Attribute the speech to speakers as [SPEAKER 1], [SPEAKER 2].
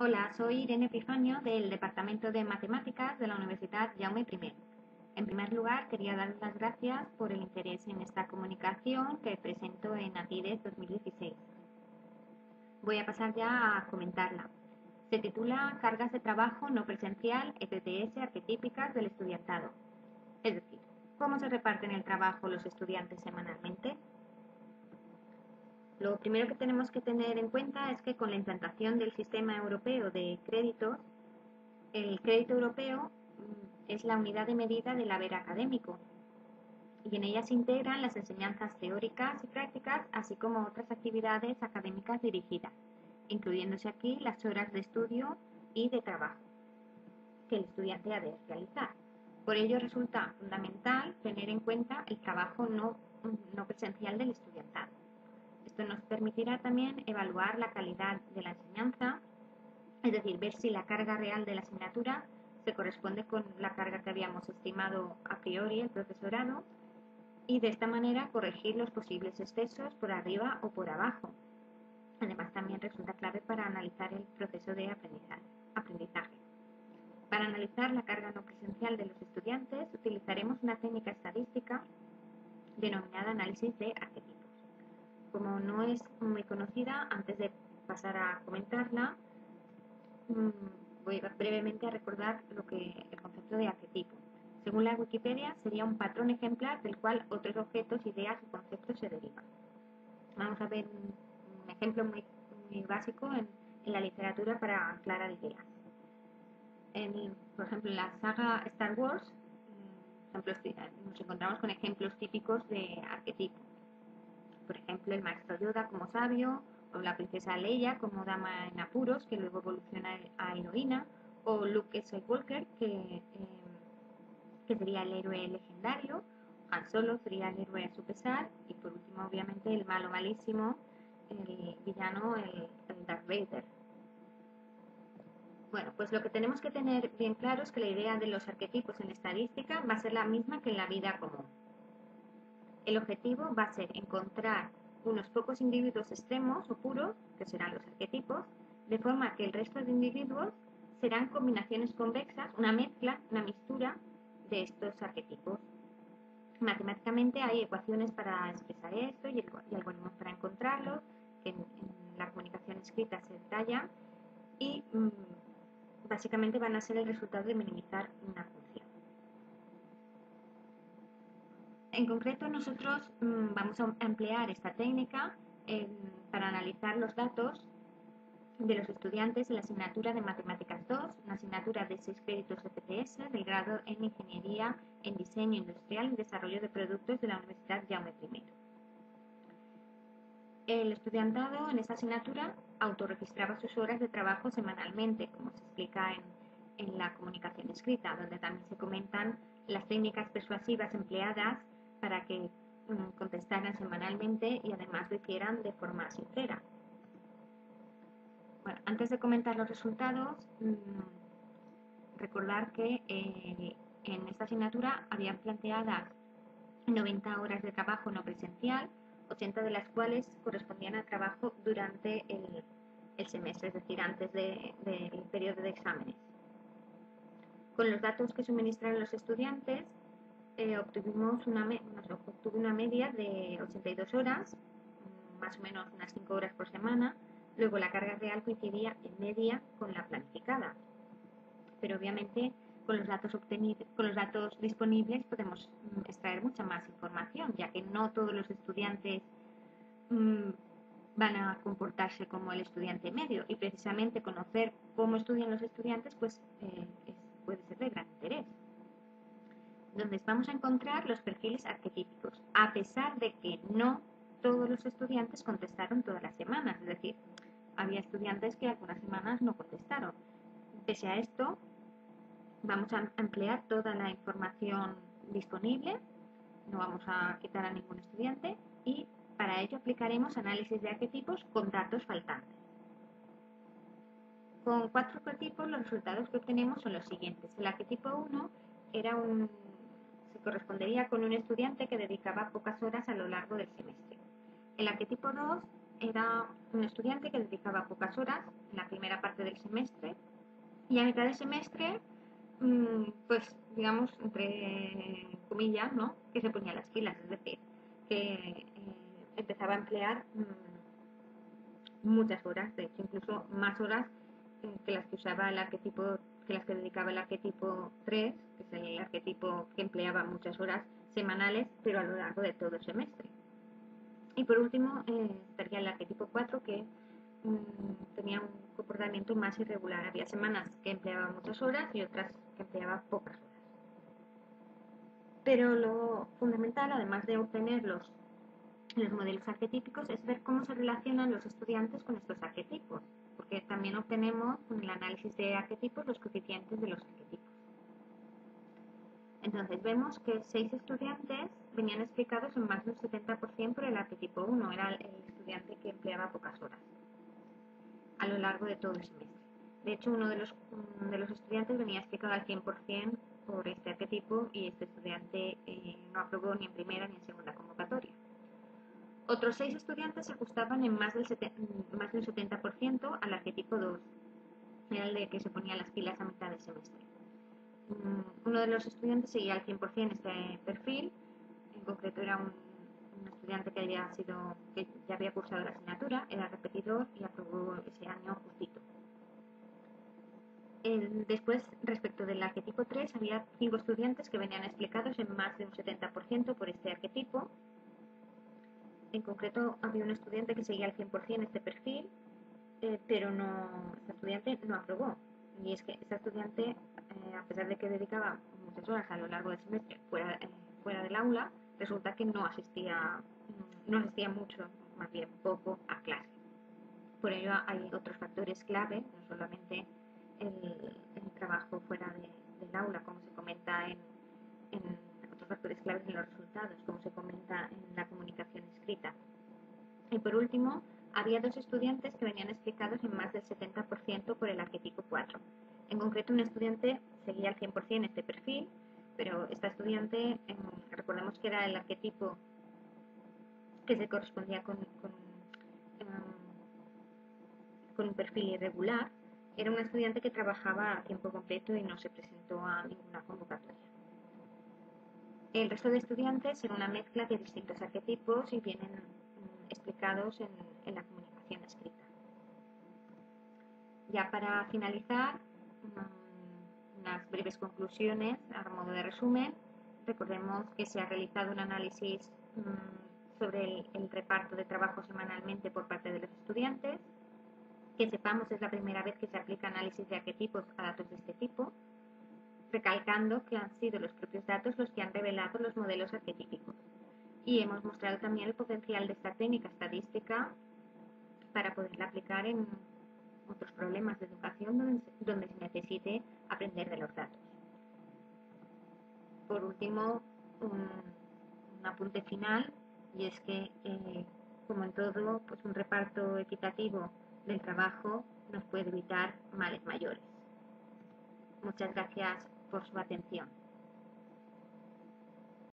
[SPEAKER 1] Hola, soy Irene Epifanio del Departamento de Matemáticas de la Universidad Jaume I. En primer lugar, quería dar las gracias por el interés en esta comunicación que presento en ATIDES 2016. Voy a pasar ya a comentarla. Se titula Cargas de trabajo no presencial ECTS arquetípicas del estudiantado. Es decir, ¿cómo se reparten el trabajo los estudiantes semanalmente? Lo primero que tenemos que tener en cuenta es que con la implantación del sistema europeo de créditos, el crédito europeo es la unidad de medida del haber académico y en ella se integran las enseñanzas teóricas y prácticas, así como otras actividades académicas dirigidas, incluyéndose aquí las horas de estudio y de trabajo que el estudiante ha de realizar. Por ello resulta fundamental tener en cuenta el trabajo no presencial del estudiantado. Esto nos permitirá también evaluar la calidad de la enseñanza, es decir, ver si la carga real de la asignatura se corresponde con la carga que habíamos estimado a priori el profesorado y de esta manera corregir los posibles excesos por arriba o por abajo. Además, también resulta clave para analizar el proceso de aprendizaje. Para analizar la carga no presencial de los estudiantes, utilizaremos una técnica estadística denominada análisis de arquetipos. Como no es muy conocida, antes de pasar a comentarla, voy brevemente a recordar el concepto de arquetipo. Según la Wikipedia, sería un patrón ejemplar del cual otros objetos, ideas o conceptos se derivan. Vamos a ver un ejemplo muy básico en la literatura para aclarar ideas. Por ejemplo, en la saga Star Wars nos encontramos con ejemplos típicos de arquetipo. Por ejemplo, el maestro Yoda como sabio, o la princesa Leia como dama en apuros, que luego evoluciona a heroína, o Luke Skywalker, que sería el héroe legendario, Han Solo sería el héroe a su pesar, y por último, obviamente, el malo malísimo, el villano, el Darth Vader. Bueno, pues lo que tenemos que tener bien claro es que la idea de los arquetipos en estadística va a ser la misma que en la vida común. El objetivo va a ser encontrar unos pocos individuos extremos o puros, que serán los arquetipos, de forma que el resto de individuos serán combinaciones convexas, una mezcla, una mixtura de estos arquetipos. Matemáticamente hay ecuaciones para expresar esto y algoritmos para encontrarlos, que en la comunicación escrita se detalla, y básicamente van a ser el resultado de minimizar una función. En concreto, nosotros vamos a emplear esta técnica para analizar los datos de los estudiantes en la asignatura de Matemáticas 2, una asignatura de 6 créditos ECTS del grado en Ingeniería en Diseño Industrial y Desarrollo de Productos de la Universidad Jaume I. El estudiantado en esta asignatura autorregistraba sus horas de trabajo semanalmente, como se explica en la comunicación escrita, donde también se comentan las técnicas persuasivas empleadas para que contestaran semanalmente y además lo hicieran de forma sincera. Bueno, antes de comentar los resultados, recordar que en esta asignatura habían planteadas 90 horas de trabajo no presencial, 80 de las cuales correspondían al trabajo durante el semestre, es decir, antes del periodo de exámenes. Con los datos que suministraron los estudiantes, obtuve una media de 82 horas, más o menos unas 5 horas por semana. Luego la carga real coincidía en media con la planificada. Pero obviamente con los datos disponibles podemos extraer mucha más información, ya que no todos los estudiantes van a comportarse como el estudiante medio, y precisamente conocer cómo estudian los estudiantes pues puede ser de gran interés. Donde vamos a encontrar los perfiles arquetípicos, a pesar de que no todos los estudiantes contestaron todas las semanas, es decir, había estudiantes que algunas semanas no contestaron. Pese a esto, vamos a emplear toda la información disponible, no vamos a quitar a ningún estudiante, y para ello aplicaremos análisis de arquetipos con datos faltantes. Con 4 arquetipos los resultados que obtenemos son los siguientes. El arquetipo 1 se correspondería con un estudiante que dedicaba pocas horas a lo largo del semestre. El arquetipo 2 era un estudiante que dedicaba pocas horas la primera parte del semestre, y a mitad del semestre, pues digamos, entre comillas, ¿no? Que se ponía las pilas, es decir, que empezaba a emplear muchas horas, de hecho incluso más horas que las que usaba el arquetipo, que las que dedicaba el arquetipo 3, que es el arquetipo que empleaba muchas horas semanales, pero a lo largo de todo el semestre. Y por último estaría el arquetipo 4, que tenía un comportamiento más irregular. Había semanas que empleaba muchas horas y otras que empleaba pocas horas. Pero lo fundamental, además de obtener los modelos arquetípicos, es ver cómo se relacionan los estudiantes con estos arquetipos, porque también obtenemos con el análisis de arquetipos los coeficientes de los arquetipos. Entonces vemos que 6 estudiantes venían explicados en más de un 70% por el arquetipo 1, era el estudiante que empleaba pocas horas a lo largo de todo el semestre. De hecho, uno de los estudiantes venía explicado al 100% por este arquetipo y este estudiante no aprobó ni en primera ni en segunda convocatoria. Otros 6 estudiantes se ajustaban en más del 70% al arquetipo 2, era el de que se ponía las pilas a mitad del semestre. Uno de los estudiantes seguía al 100% este perfil, en concreto era un estudiante que ya había cursado la asignatura, era repetidor y aprobó ese año justito. Después, respecto del arquetipo 3, había 5 estudiantes que venían explicados en más de un 70% por este arquetipo. En concreto, había un estudiante que seguía al 100% este perfil, pero este estudiante no aprobó. Y es que este estudiante, a pesar de que dedicaba muchas horas a lo largo del semestre fuera del aula, resulta que no asistía mucho, más bien poco, a clase. Por ello hay otros factores clave, no solamente el trabajo fuera del aula, como se comenta en otros factores claves en los resultados, como se comenta en la comunicación escrita. Y por último, había 2 estudiantes que venían explicados en más del 70% por el arquetipo 4. En concreto, un estudiante seguía al 100% este perfil, pero esta estudiante, recordemos que era el arquetipo que se correspondía con un perfil irregular, era un estudiante que trabajaba a tiempo completo y no se presentó a ninguna convocatoria. El resto de estudiantes era una mezcla de distintos arquetipos y vienen explicados en la comunicación escrita. Ya para finalizar, unas breves conclusiones a modo de resumen. Recordemos que se ha realizado un análisis sobre el reparto de trabajo semanalmente por parte de los estudiantes. Que sepamos, es la primera vez que se aplica análisis de arquetipos a datos de este tipo, recalcando que han sido los propios datos los que han revelado los modelos arquetípicos. Y hemos mostrado también el potencial de esta técnica estadística para poderla aplicar en otros problemas de educación donde se necesite aprender de los datos. Por último, un apunte final, y es que, como en todo, pues un reparto equitativo del trabajo nos puede evitar males mayores. Muchas gracias por su atención.